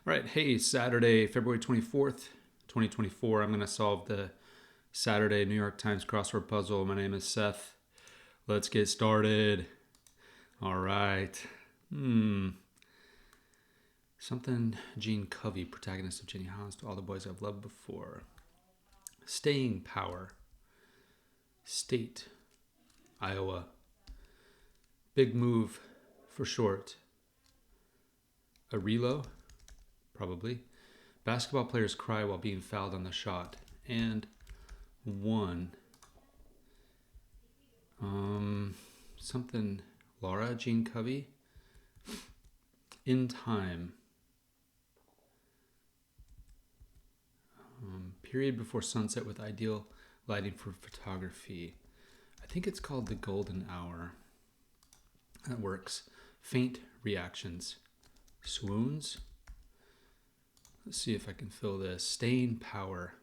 All right, hey, Saturday, February 24th, 2024. I'm going to solve the Saturday New York Times crossword puzzle. My name is Seth. Let's get started. All right. Something Gene Covey, protagonist of Jenny Hans, to all the boys I've loved before. Staying power. State, Iowa. Big move for short. A relo, probably. Basketball players cry while being fouled on the shot. And one. Something Laura, Gene Covey. In time. Period before sunset with ideal lighting for photography. I think it's called the golden hour. That works. Faint reactions. Swoons. Let's see if I can fill this. Staying power.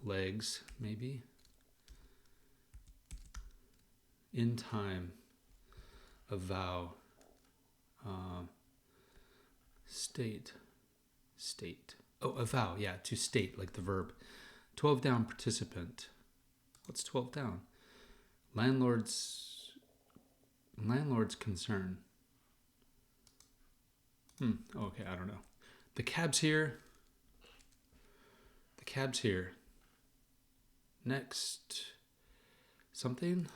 Legs, maybe. In time. A vow. State. Oh, a vow, yeah, to state, like the verb. 12 down participant. What's 12 down? Landlord's concern. Okay, I don't know. The cab's here. Next. Something.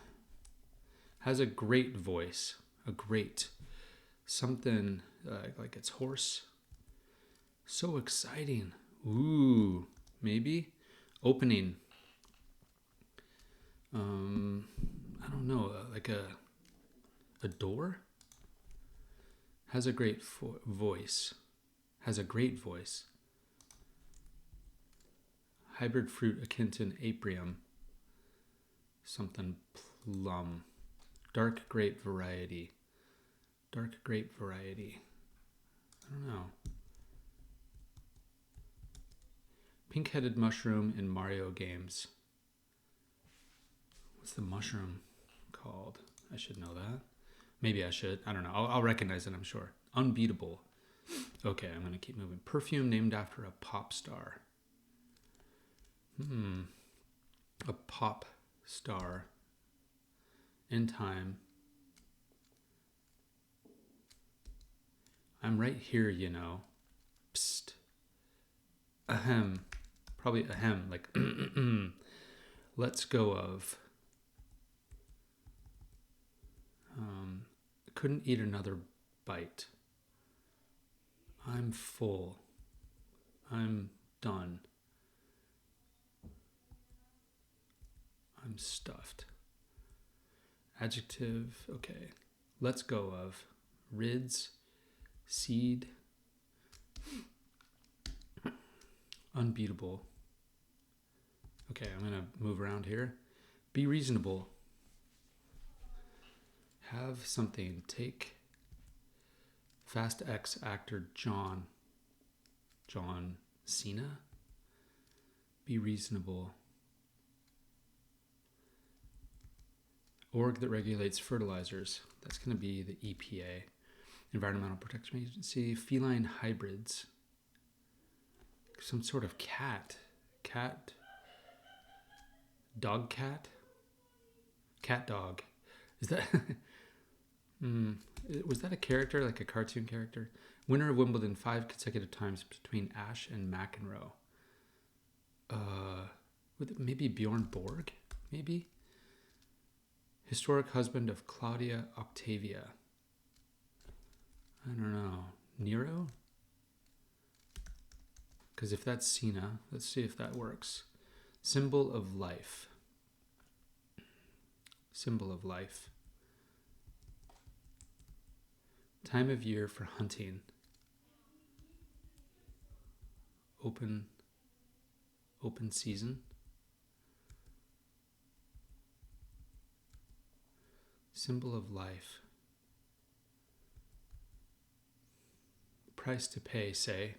Has a great voice. Something like it's hoarse. So exciting. Ooh, maybe. Opening. I don't know, like a door? Has a great voice. Hybrid fruit akin to an apium. Something plum. Dark grape variety. I don't know. Pink-headed mushroom in Mario games. What's the mushroom called? I should know that. Maybe I should. I don't know. I'll recognize it, I'm sure. Unbeatable. Okay, I'm going to keep moving. Perfume named after a pop star. A pop star. In time. I'm right here, you know. Psst. Ahem. Probably ahem, like let's go of. Couldn't eat another bite. I'm full. I'm done. I'm stuffed. Adjective, okay. Let's go of. Rids, seed, unbeatable. Okay, I'm going to move around here. Be reasonable. Have something. Take. Fast X actor John Cena. Be reasonable. Org that regulates fertilizers. That's going to be the EPA. Environmental Protection Agency. Feline hybrids. Some sort of cat. Dog cat? Cat dog. Is that... Was that a character, like a cartoon character? Winner of Wimbledon 5 consecutive times between Ashe and McEnroe. Maybe Bjorn Borg? Maybe? Historic husband of Claudia Octavia. I don't know. Nero? Because if that's Cena, let's see if that works. Symbol of life. Time of year for hunting. Open season. Symbol of life. Price to pay, say.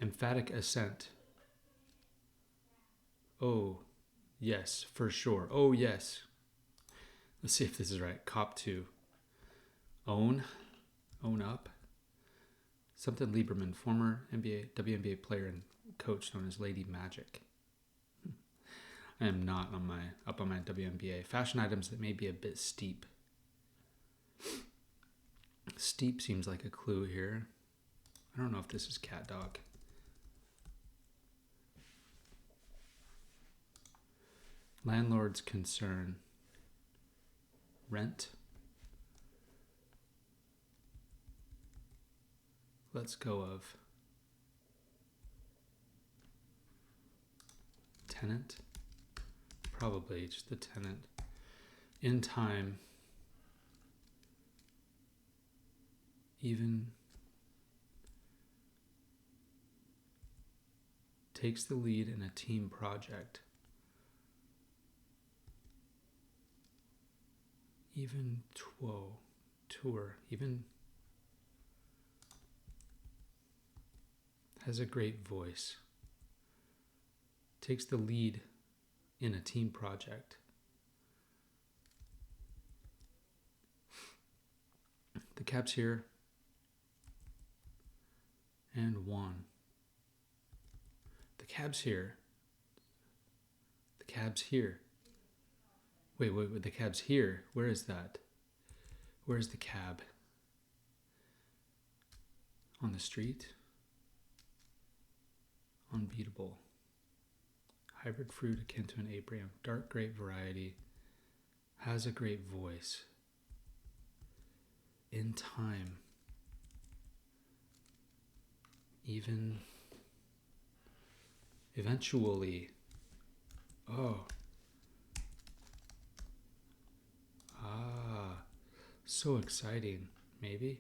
Emphatic assent. Oh, yes, for sure. Oh, yes. Let's see if this is right. Cop 2. Own. Own up. Something Lieberman, former WNBA player and coach known as Lady Magic. I am not up on my WNBA. Fashion items that may be a bit steep. Steep seems like a clue here. I don't know if this is cat dog. Landlord's concern. Rent. Let's go of tenant. Probably just the tenant. In time. Even. Takes the lead in a team project. Even tour. Even. Has a great voice. Takes the lead in a team project. The cap's here. And one. The cab's here. The cab's here. Wait, the cab's here. Where is that? Where's the cab? On the street? Unbeatable. Hybrid fruit akin to an Abraham. Dark grape variety. Has a great voice. In time. Even. Eventually. Oh. So exciting. Maybe.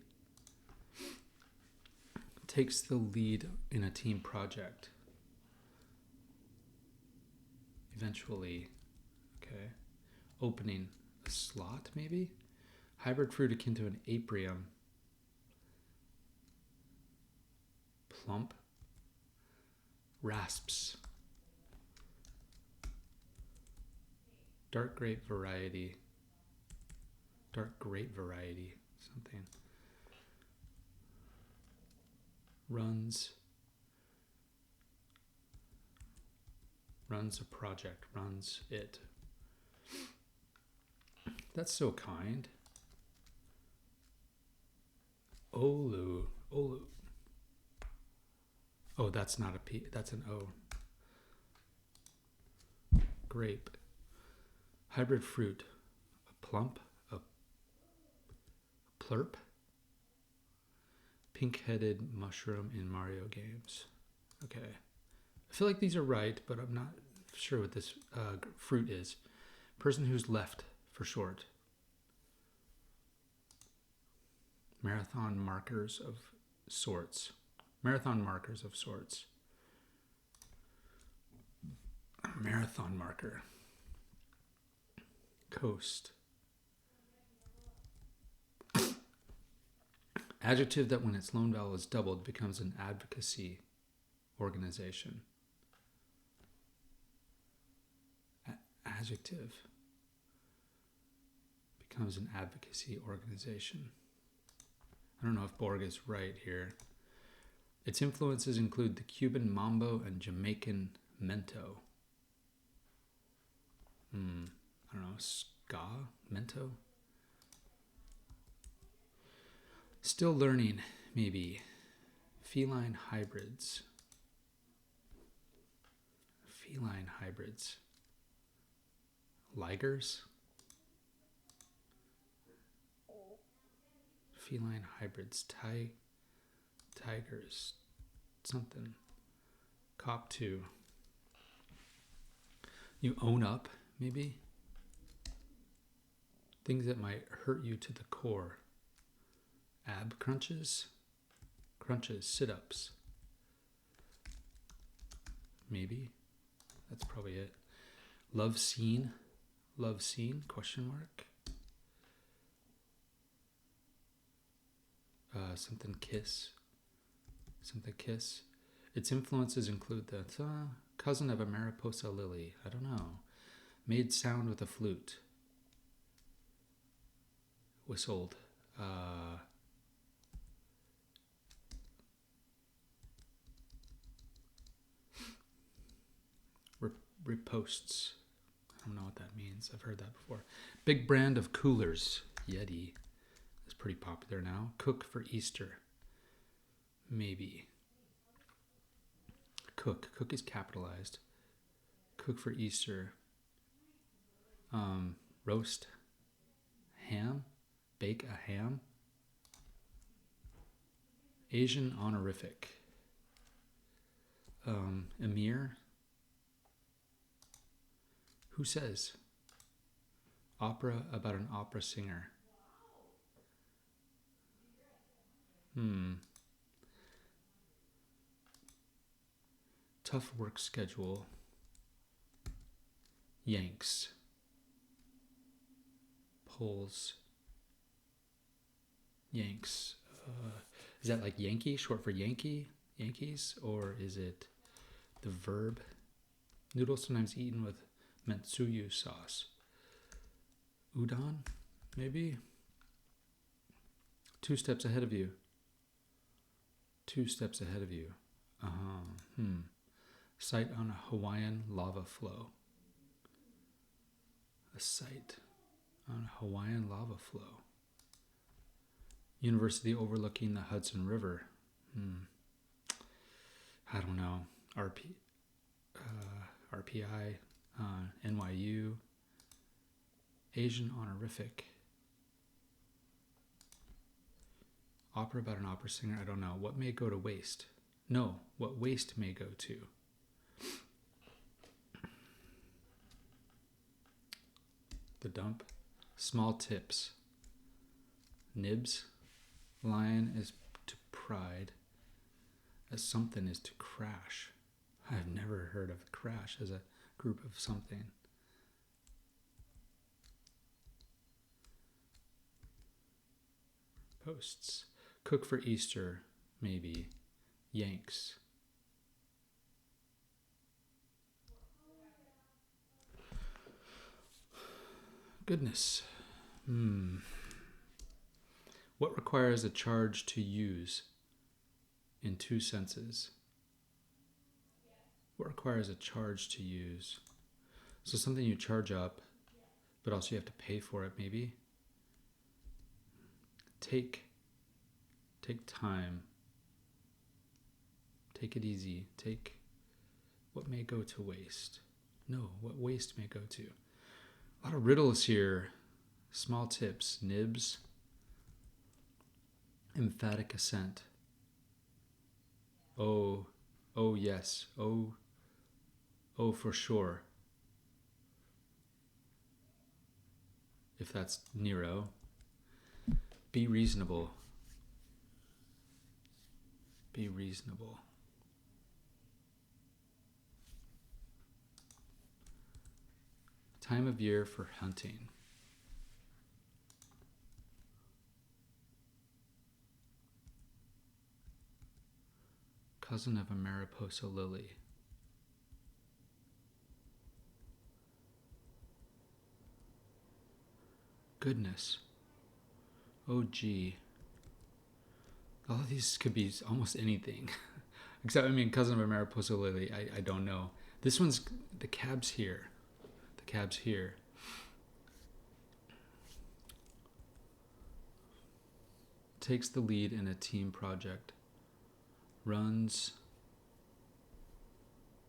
Takes the lead in a team project. Eventually. Okay. Opening a slot, maybe? Hybrid fruit akin to an apium. Plump. Rasps. Dark grape variety. Dark grape variety. Something. Runs a project, runs it. That's so kind. Olu. Oh, that's not a P, that's an O. Grape. Hybrid fruit. A plump, a plurp. Pink-headed mushroom in Mario games. Okay. I feel like these are right, but I'm not sure what this fruit is. Person who's left, for short. Marathon markers of sorts. Marathon markers of sorts. Marathon marker. Coast. Adjective that when its loan vowel is doubled becomes an advocacy organization. Adjective becomes an advocacy organization. I don't know if Borg is right here. Its influences include the Cuban mambo and Jamaican mento. I don't know, ska, mento? Still learning, maybe. Feline hybrids. Feline hybrids. Ligers? Feline hybrids. Tigers. Something. Cop 2. You own up, maybe? Things that might hurt you to the core. Ab crunches? Crunches, sit-ups. Maybe. That's probably it. Love scene? Love scene? Question mark. Something kiss. Something kiss. Its influences include the cousin of a Mariposa lily. I don't know. Made sound with a flute. Whistled. Reposts. I don't know what that means. I've heard that before. Big brand of coolers. Yeti is pretty popular now. Cook for Easter. Maybe. Cook. Cook is capitalized. Cook for Easter. Roast. Ham. Bake a ham. Asian honorific. Emir. Who says? Opera about an opera singer. Tough work schedule. Yanks. Pulls. Yanks. Is that like Yankee, short for Yankee? Yankees? Or is it the verb? Noodles sometimes eaten with mentsuyu sauce. Udon, maybe? 2 steps ahead of you. 2 steps ahead of you. Site on a Hawaiian lava flow. A site on a Hawaiian lava flow. University overlooking the Hudson River. I don't know. RPI, NYU. Asian honorific. Opera about an opera singer. I don't know. What may go to waste? No, what waste may go to. The dump. Small tips. Nibs. Lion is to pride, as something is to crash. I've never heard of crash as a group of something. Posts. Cook for Easter, maybe. Yanks. Goodness. What requires a charge to use in 2 senses? What requires a charge to use? So something you charge up, but also you have to pay for it, maybe. Take time. Take it easy. Take what may go to waste. No, what waste may go to. A lot of riddles here. Small tips. Nibs. Emphatic assent. Oh yes. Oh, for sure. If that's Nero. Be reasonable. Be reasonable. Time of year for hunting. Cousin of a Mariposa lily. Goodness. Oh gee. All of these could be almost anything. Except, cousin of a Mariposa lily, I don't know. This one's, the cab's here. The cab's here. Takes the lead in a team project. Runs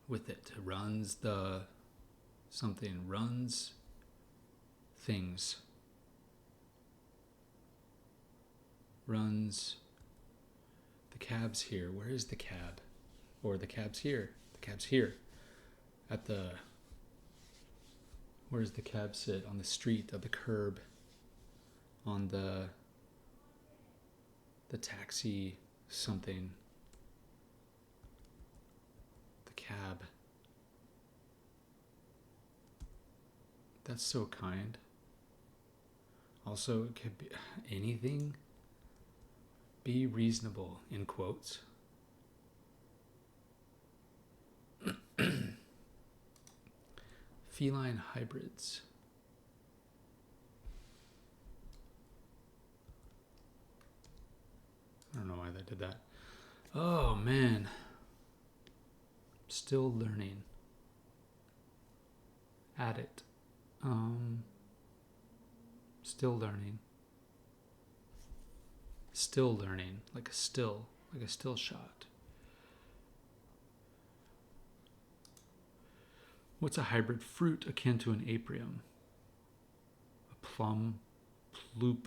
with it. Runs the something. Runs things. Runs. The cab's here. Where is the cab? Or the cab's here. The cab's here. At the... Where does the cab sit? On the street, at the curb. On the taxi something. The cab. That's so kind. Also, it could be anything. Be reasonable, in quotes. Feline hybrids. I don't know why they did that. Oh, man. Still learning. At it. Still learning. Still learning, like a still shot. What's a hybrid fruit akin to an aprium? A plum, ploop.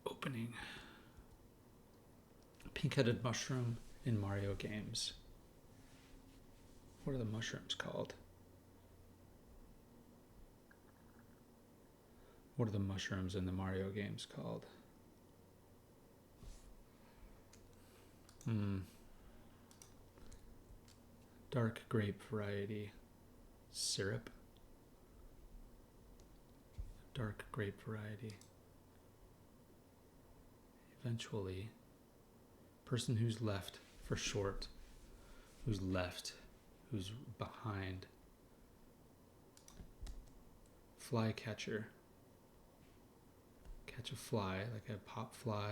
Opening. Pink-headed mushroom in Mario games. What are the mushrooms called? What are the mushrooms in the Mario games called? Dark grape variety. Syrup. Dark grape variety. Eventually, person who's left for short. Who's left. Who's behind. Fly catcher. Catch a fly, like a pop fly.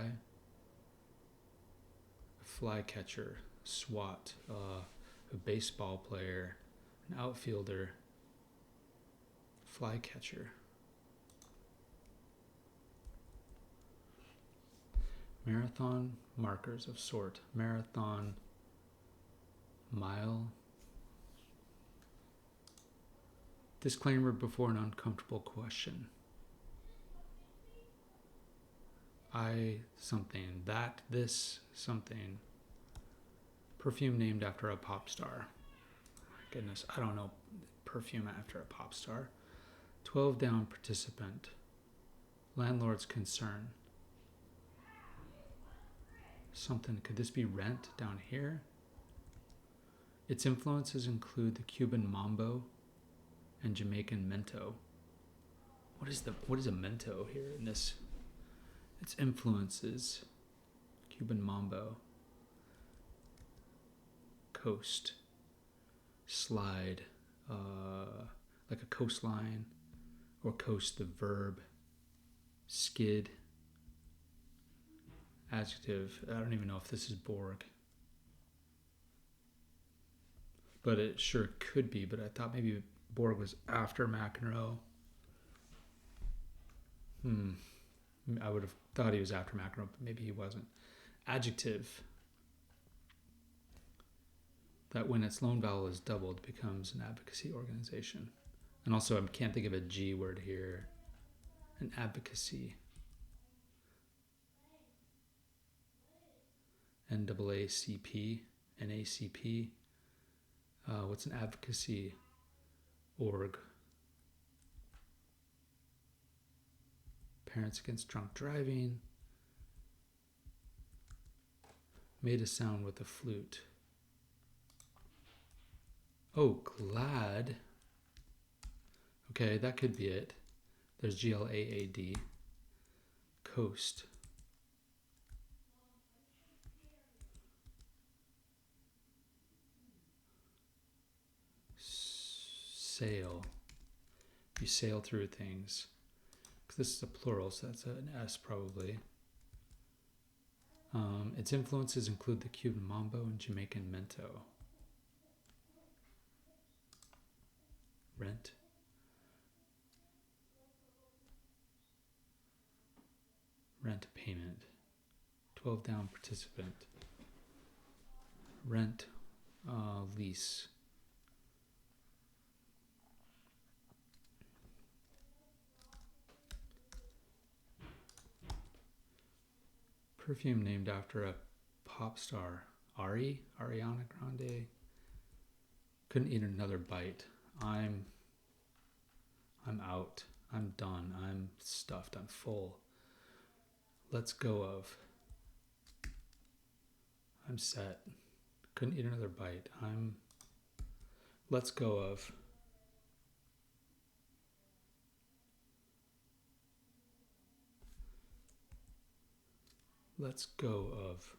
A fly catcher. SWAT. A baseball player. An outfielder. Fly catcher. Marathon markers of sort. Marathon. Mile. Disclaimer before an uncomfortable question. I something. That, this, something. Perfume named after a pop star. Goodness, I don't know. Perfume after a pop star. 12 down participant. Landlord's concern. Something. Could this be rent down here? Its influences include the Cuban mambo and Jamaican mento. What is a mento here in this? Its influences. Cuban mambo. Coast. Slide. Like a coastline. Or coast, the verb. Skid. Adjective. I don't even know if this is Borg. But it sure could be. But I thought maybe Borg was after McEnroe. I would have thought he was after McEnroe, but maybe he wasn't. Adjective. That when its loan vowel is doubled becomes an advocacy organization. And also I can't think of a G word here. An advocacy. NAACP. NACP. What's an advocacy org? Parents Against Drunk Driving. Made a sound with a flute. Oh, glad. Okay, that could be it. There's GLAAD. Coast. Sail. You sail through things. This is a plural, so that's an S probably. Its influences include the Cuban mambo and Jamaican mento. Rent. Rent payment. 12 down participant. Rent. Lease. Perfume named after a pop star. Ariana Grande. Couldn't eat another bite. I'm out. I'm done. I'm stuffed. I'm full. Let's go of. I'm set. Couldn't eat another bite. Let's go of. Let's go of.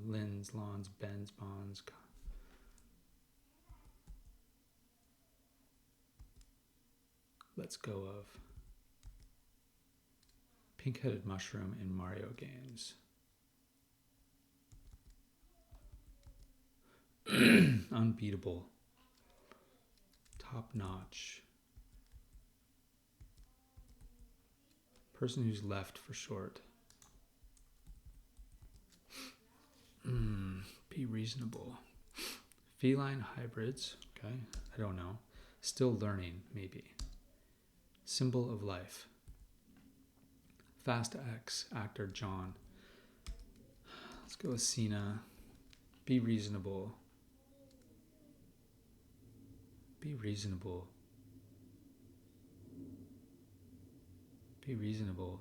Lens, lawns, bends, bonds. Let's go of. Pink-headed mushroom in Mario games. Unbeatable. Top notch. Person who's left for short. Be reasonable. Feline hybrids. Okay, I don't know. Still learning, maybe. Symbol of life. Fast X, actor John. Let's go with Cena. Be reasonable. Be reasonable. Be reasonable.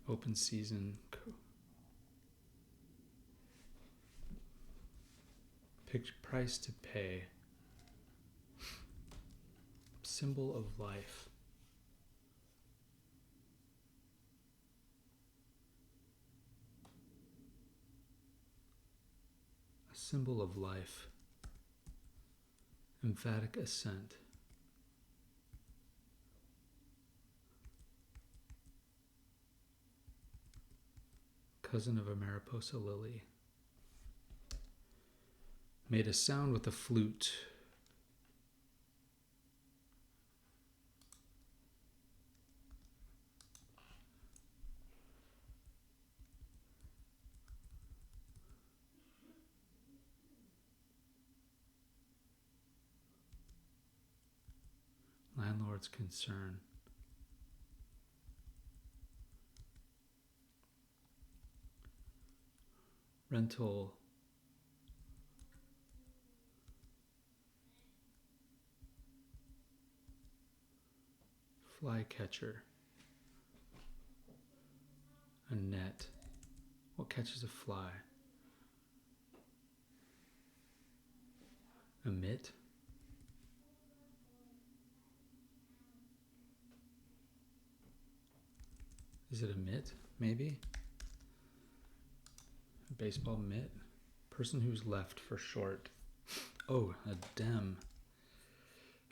Open season. Pick price to pay. Symbol of life. A symbol of life. Emphatic assent. Cousin of a Mariposa lily. Made a sound with a flute. Landlord's concern. Rental. Flycatcher. A net. What catches a fly? A mitt. Is it a mitt? Maybe? A baseball mitt? Person who's left for short. Oh, a dem.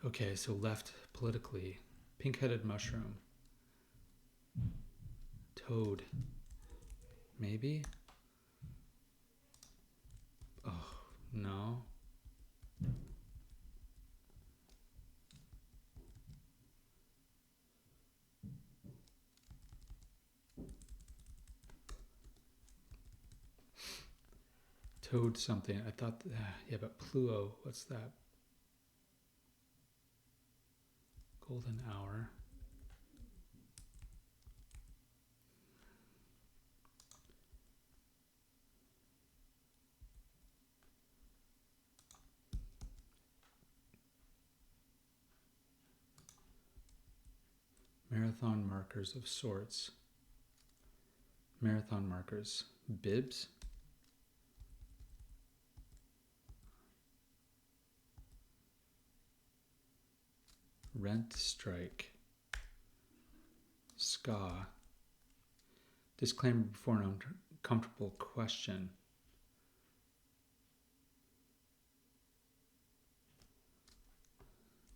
Okay, so left politically. Pink-headed mushroom. Toad. Maybe? Oh, no. Toad something. I thought, yeah, but Pluo, what's that? Golden hour. Marathon markers of sorts. Marathon markers. Bibs. Rent strike. Ska. Disclaimer before an uncomfortable question.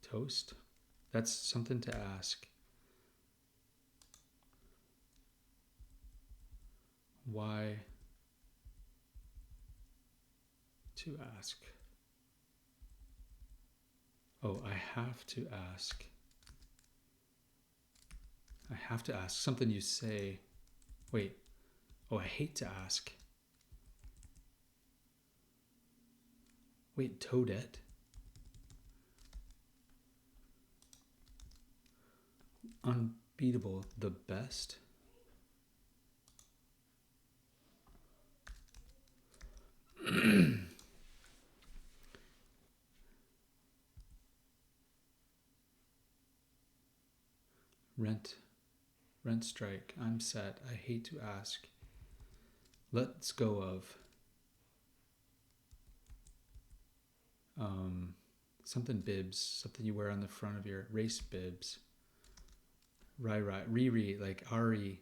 Toast. That's something to ask. Why to ask? Oh, I have to ask. I have to ask. Something you say. Wait. Oh, I hate to ask. Wait, toadette? Unbeatable. The best? Rent strike. I'm set. I hate to ask. Let's go of. Something bibs. Something you wear on the front of your race bibs. Riri, like Ari.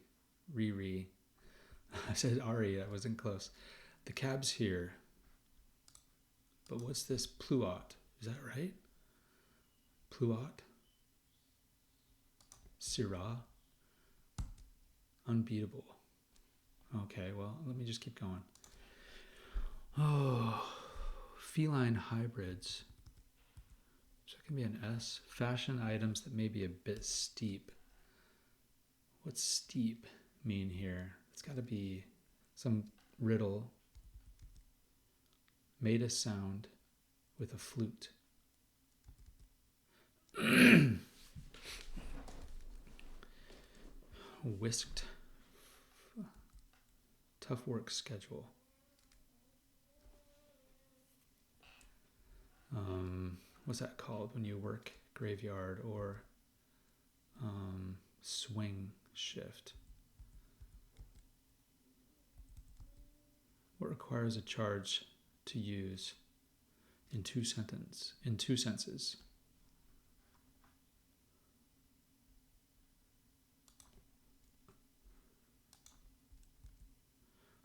Riri. I said Ari, I wasn't close. The cab's here. But what's this? Pluot. Is that right? Pluot? Syrah. Unbeatable. Okay, well, let me just keep going. Oh, feline hybrids. So it can be an S. Fashion items that may be a bit steep. What's steep mean here? It's got to be some riddle. Made a sound with a flute. Whisked. Tough work schedule. What's that called when you work graveyard or swing shift? What requires a charge to use in two senses?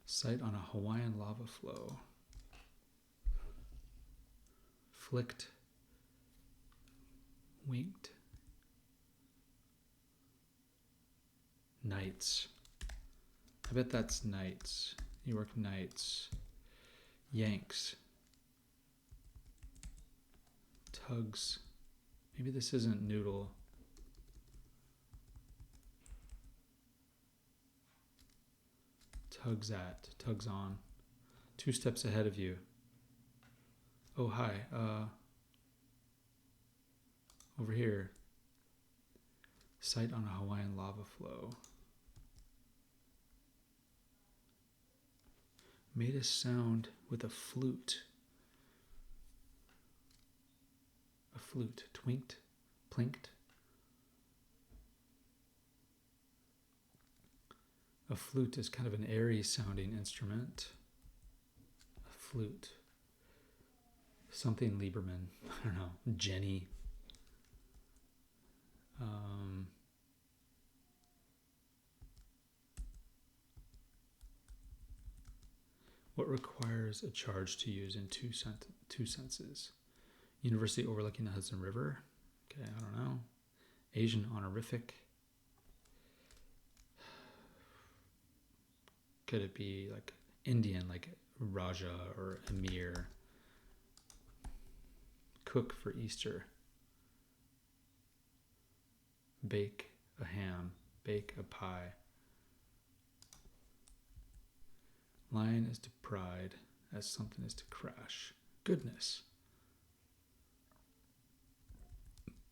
Sight on a Hawaiian lava flow. Flicked. Winked. Nights. I bet that's nights. You work nights. Yanks. Tugs. Maybe this isn't noodle. Tugs at. Tugs on. 2 steps ahead of you. Oh, hi. Over here. Sight on a Hawaiian lava flow. Made a sound with a flute. A flute. Twinked. Plinked. A flute is kind of an airy sounding instrument. A flute. Something Lieberman. I don't know. Jenny. What requires a charge to use in two senses? University overlooking the Hudson River. Okay, I don't know. Asian honorific. Could it be like Indian, like Raja or Emir? Cook for Easter. Bake a ham. Bake a pie. Lion is to pride as something is to crash. Goodness.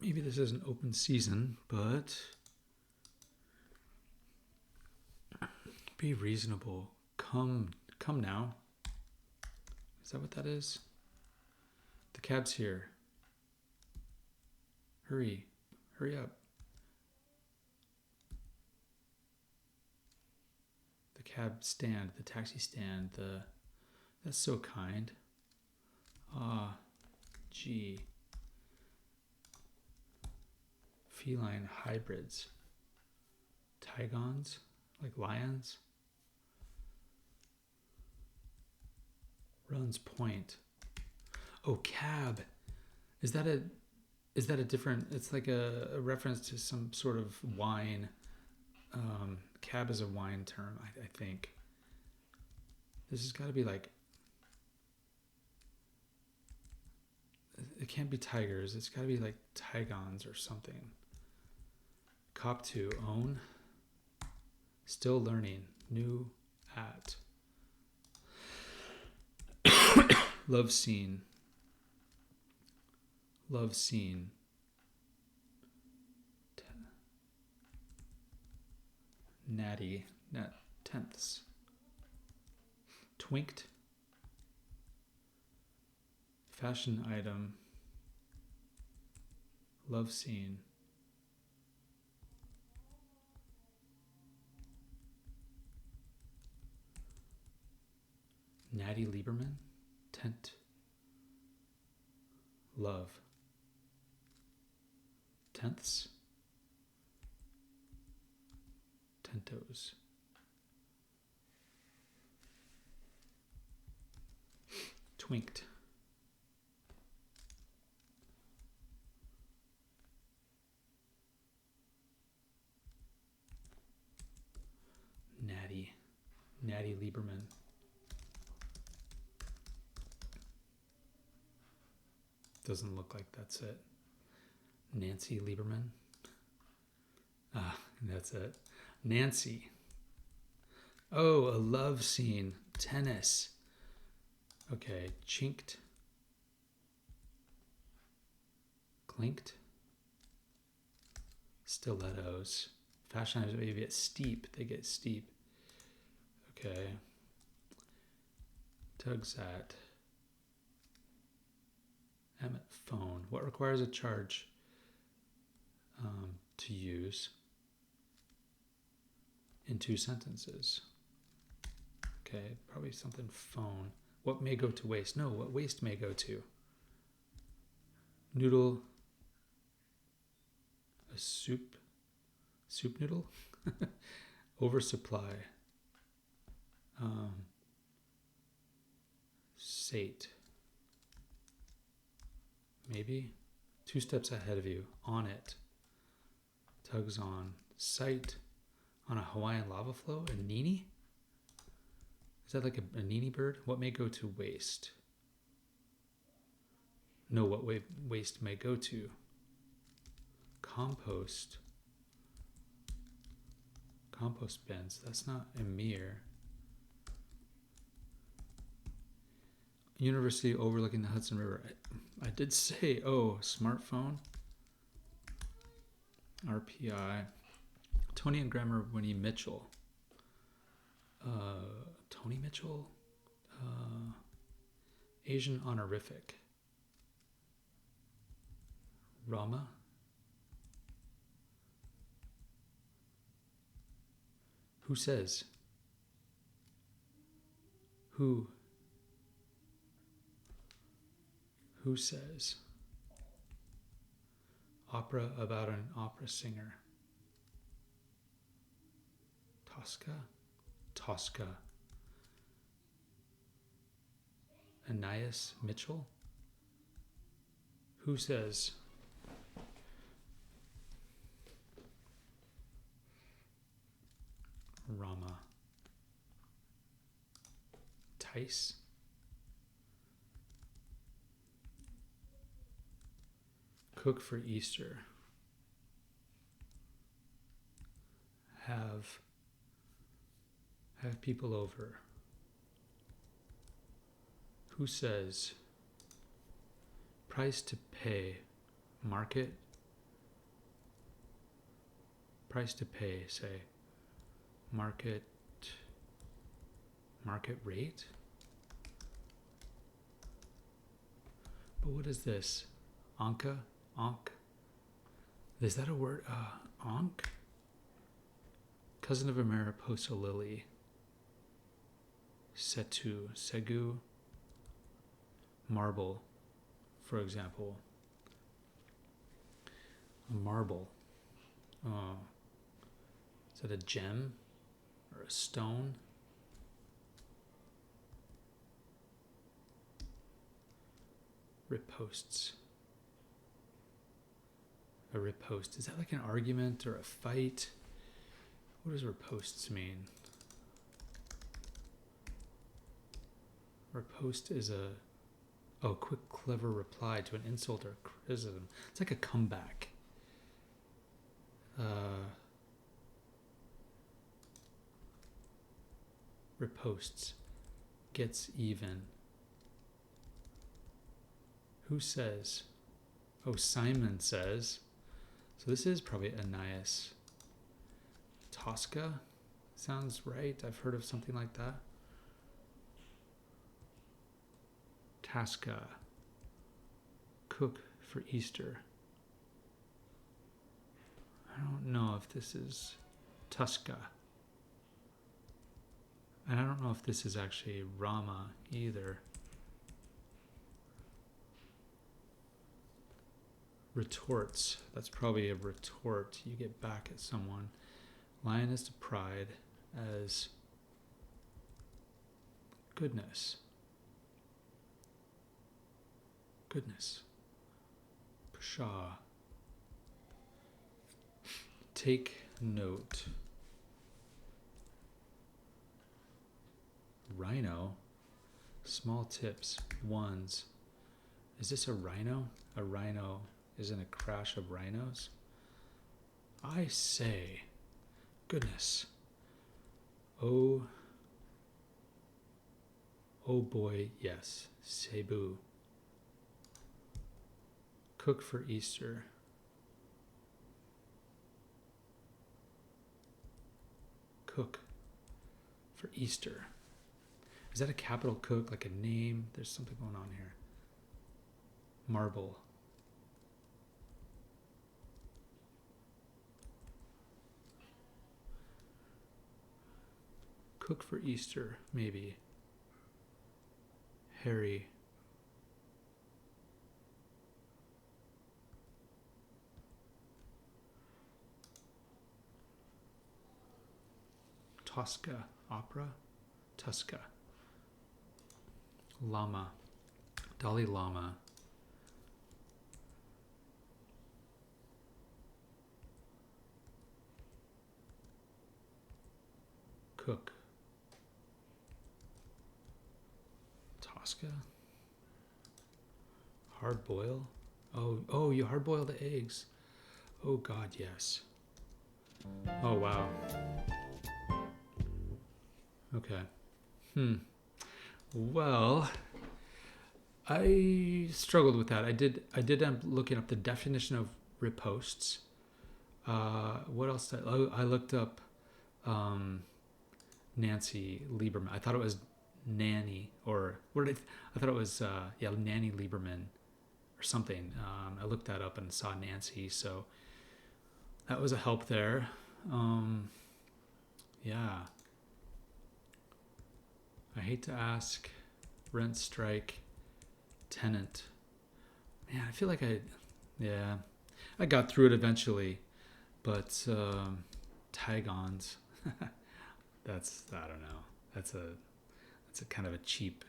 Maybe this is an open season, but be reasonable. Come now. Is that what that is? The cab's here. Hurry up. The cab stand, the taxi stand, that's so kind. Gee. Feline hybrids. Tigons, like lions. Runs point. Oh, cab. Is that a different, it's like a reference to some sort of wine. Cab is a wine term, I think. This has got to be like, it can't be tigers. It's got to be like tigons or something. Cop to own. Still learning. New at. Love scene. Love scene. Natty. Net. Tenths. Twinked. Fashion item. Love scene. Natty Lieberman. Tent. Love. Tenths. Tentos. Twinked. Lieberman. Doesn't look like that's it. Nancy Lieberman. Ah, that's it. Nancy. Oh, a love scene. Tennis. Okay, chinked. Clinked. Stilettos. Fashion items maybe get steep. They get steep. Okay. Tugs at. Emmett phone. What requires a charge to use in 2 sentences? Okay, probably something phone. What may go to waste? No, what waste may go to? Noodle. A soup. Soup noodle? Oversupply. Sate. Maybe 2 steps ahead of you. On it. Tugs on. Sight on a Hawaiian lava flow. A nini? Is that like a nini bird? What may go to waste? No, what waste may go to? Compost. Compost bins. That's not Emir. University overlooking the Hudson River. I did say, oh, smartphone. RPI. Tony and Grammar Winnie Mitchell. Tony Mitchell. Asian honorific. Rama. Who says? Who says? Opera about an opera singer. Tosca. Anais Mitchell. Who says? Rama. Tice. Cook for Easter. Have people over. Who says? Price to pay. Market. Price to pay, say. Market rate? But what is this? Anka? Onk? Is that a word? Onk? Cousin of a Mariposa lily. Setu. Segu. Marble, for example. A marble. Is that a gem? Or a stone? Riposts. A riposte. Is that like an argument or a fight? What does riposts mean? Riposte is a quick, clever reply to an insult or criticism. It's like a comeback. Riposts. Gets even. Who says? Oh, Simon says. So this is probably Anais. Tosca? Sounds right. I've heard of something like that. Tasca. Cook for Easter. I don't know if this is Tusca. And I don't know if this is actually Rama either. Retorts. That's probably a retort. You get back at someone. Lioness to pride as goodness. Goodness. Pshaw. Take note. Rhino. Small tips. Ones. Is this a rhino? A rhino is in a crash of rhinos? I say. Goodness. Oh boy, yes. Cebu. Cook for Easter. Cook for Easter. Is that a capital cook, like a name? There's something going on here. Marble. Cook for Easter, maybe. Harry. Tosca. Opera. Tosca. Llama. Dalai Lama. Cook. Tosca. Hard boil. Oh, you hard boil the eggs. Oh God, yes. Oh wow. Okay. Well, I struggled with that. I did end up looking up the definition of riposts. What else did I looked up Nancy Lieberman. I thought it was Nanny, or what did I thought it was Nanny Lieberman or something. I looked that up and saw Nancy, so that was a help there. Yeah. I hate to ask. Rent strike. Tenant. Man, I feel like I got through it eventually, but Tagons. That's, I don't know. That's a kind of a cheap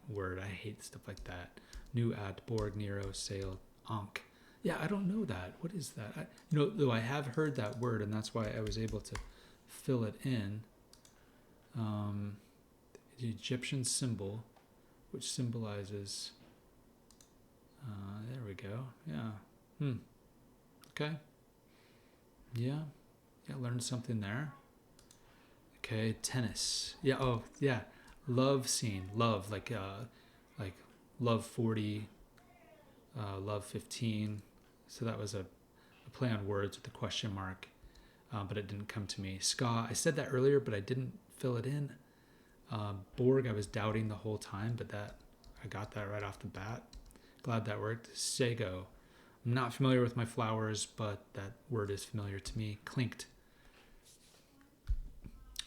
word. I hate stuff like that. New at Borg, Nero, Sale, Ankh. Yeah, I don't know that. What is that? Though I have heard that word, and that's why I was able to fill it in. The Egyptian symbol, which symbolizes. There we go. Yeah. Okay. Yeah. Learned something there. Okay. Tennis. Yeah. Oh, yeah. Love scene. Love, like Love 40, Love 15. So that was a play on words with the question mark, but it didn't come to me. Ska. I said that earlier, but I didn't fill it in. Borg, I was doubting the whole time, but I got that right off the bat. Glad that worked. Sago. I'm not familiar with my flowers, but that word is familiar to me. Clinked.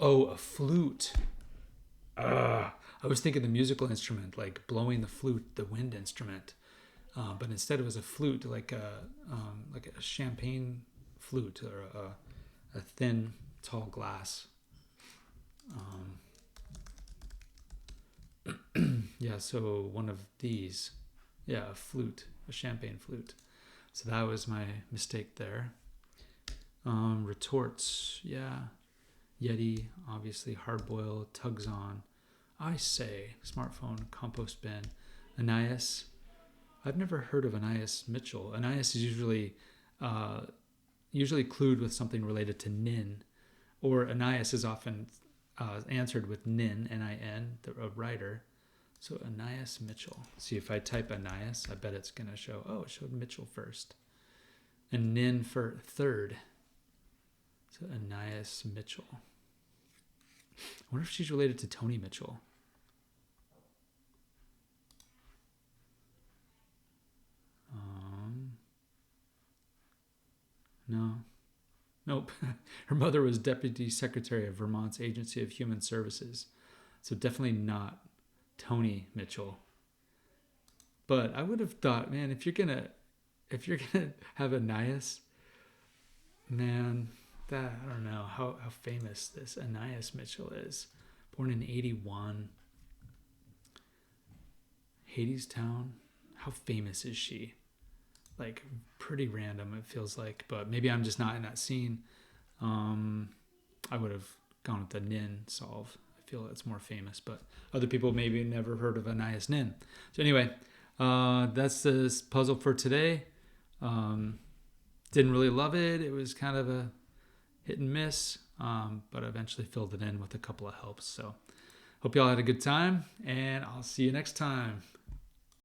Oh, a flute. I was thinking the musical instrument, like blowing the flute, the wind instrument. But instead it was a flute, like a champagne flute, or a thin, tall glass. Yeah, so one of these. Yeah, a flute, a champagne flute. So that was my mistake there. Retorts, yeah. Yeti, obviously. Hard boil, tugs on. I say, smartphone, compost bin. Anais. I've never heard of Anais Mitchell. Anais is usually clued with something related to Nin, or Anais is often answered with Nin, N-I-N, a writer. So Anais Mitchell. See, if I type Anais, I bet it's going to show, it showed Mitchell first. And Nin for third. So Anais Mitchell. I wonder if she's related to Tony Mitchell. No. Nope. Her mother was Deputy Secretary of Vermont's Agency of Human Services. So definitely not Tony Mitchell. But I would have thought, man, if you're gonna have Anais, man, that, I don't know how famous this Anais Mitchell is. Born in 81. Hadestown. How famous is she? Like, pretty random, it feels like, but maybe I'm just not in that scene. I would have gone with the Nin solve. I feel it's more famous, but other people maybe never heard of Anais Nin. So anyway, that's this puzzle for today. Didn't really love it. It was kind of a hit and miss, but I eventually filled it in with a couple of helps. So hope y'all had a good time, and I'll see you next time.